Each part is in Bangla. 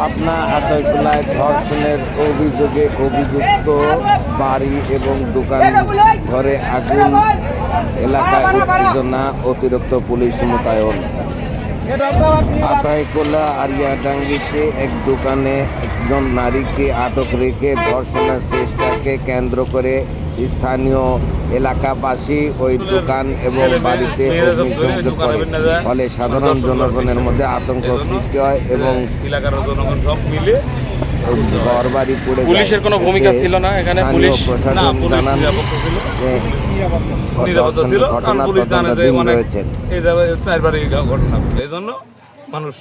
পাবনা আতাইকুলায় ধর্ষণের অভিযোগে অভিযুক্ত বাড়ি এবং দোকান ঘরে আগুন, এলাকায় উত্তেজনা, অতিরিক্ত পুলিশ মোতায়েন। আতাইকুলা আরিয়াডাঙ্গিতে এক দোকানে একজন নারীকে আটক রেখে ধর্ষণের চেষ্টাকে কেন্দ্র করে স্থানীয় এলাকাবাসী ওই দোকান এবং বাড়িতে অগ্নিসংযোগ করে, ফলে সাধারণ জনগণের মধ্যে আতঙ্ক সৃষ্টি হয় এবং এলাকার জনগণ সব মিলে ঘর বাড়ি পড়ে। পুলিশের কোনো ভূমিকা ছিল না এখানে? পুলিশ প্রশাসন জানান নিরাপত্তা ছিল, কারণ পুলিশ জানে যে অনেক রয়েছেন। এই জায়গায় চারবারই ঘটনা ঘটে। এই জন্য মানুষ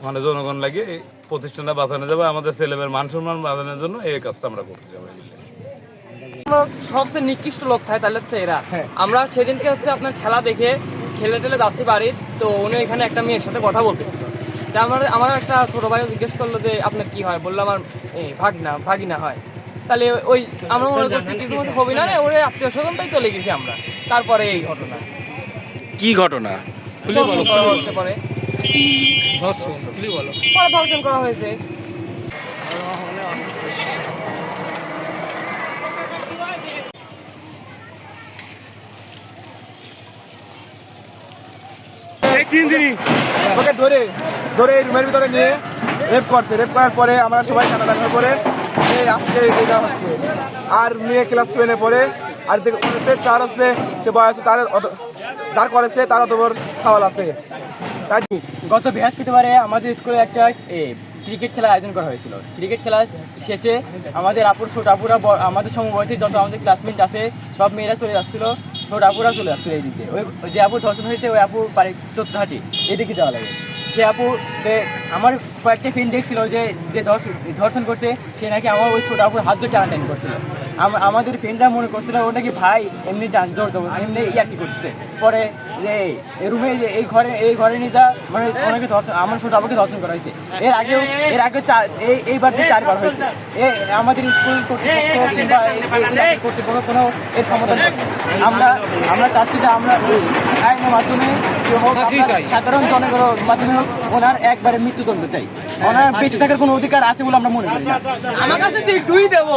মানে জনগণ লাগে এই প্রতিষ্ঠানটা বাঁচানো যাবে, আমাদের ছেলেমেয়ের মান সম্মান বাঁচানোর জন্য এই কাজটা আমরা করছি সবাই মিলে। সবচেয়ে নিকৃষ্ট লোক থাকে তাহলে হচ্ছে এরা। আমরা সেদিনকে হচ্ছে আপনার খেলা দেখে খেলে টেলে যাচ্ছি বাড়ির, তো উনি এখানে একটা মেয়ের সাথে কথা বলতেছিল। তা আমার একটা ছোট ভাইও জিজ্ঞেস করলো যে আপনার কি হয়, বললো আমার ভাগিনা হয়। তাহলে ওই আমরা মনে করছি কিছু মতো হবি না, ওরে আত্মীয় স্বজন তাই চলে গেছি আমরা। তারপরে এই ঘটনা। কি ঘটনা? ধর্ষণ করা হয়েছে, পরে ধর্ষণ করা হয়েছে। ওকে ধরে রুমের ভিতরে নিয়ে রেপ করছে। রেপ করার পরে আমরা সবাই কাটা দেখার পরে আজকে এটা হচ্ছে। আর মেয়ে ক্লাস 7-এ পড়ে, আর যে চার আছে সে বয়স তার যার করেছে তার অত বড় সওয়াল আছে। তাই গত বৃহস্পতিবারে আমাদের স্কুলে একটা ক্রিকেট খেলার আয়োজন করা হয়েছিল। ক্রিকেট খেলা শেষে আমাদের ছোট আপুরা, আমাদের সমবয়সী যত আমাদের ক্লাসমেট আছে সব মেয়েরা চলে যাচ্ছিল, ছোট আপুরা চলে যাচ্ছিল এই দিকে। ওই যে আপু ধর্ষণ হয়েছে ওই আপু বাড়ি চোদ্দহাটি এদিকে যাওয়া লাগে। সে আপু আমার কয়েকটা ফ্রেন্ড দেখছিল যে ধর্ষণ করছে, সে নাকি আমার ওই ছোট আপুর হাত ধরে টানাটানি করছিল। আমাদের ফ্রেন্ডরা মনে করছিল ও নাকি ভাই এমনি জোর এমনি ইয়ার্কি করছে। পরে যে রুমে এই ঘরে নিয়ে যা মানে ওনাকে আমার ছোট আপুকে ধর্ষণ করা হয়েছে। এর আগে এইবার 4বার হয়েছে। আমাদের স্কুল কর্তৃপক্ষ কিংবা কর্তৃপক্ষ কোনো এর সমাধান করে। আমরা চাচ্ছি যে আমরা আইনের মাধ্যমে সাধারণ জনগণের মাধ্যমে ওনার একবারে মৃত্যুদণ্ড চাই। ওনার বেঁচে থাকার কোনো অধিকার আছে বলে আমরা মনে করি না। আমার কাছে তুই দেবো।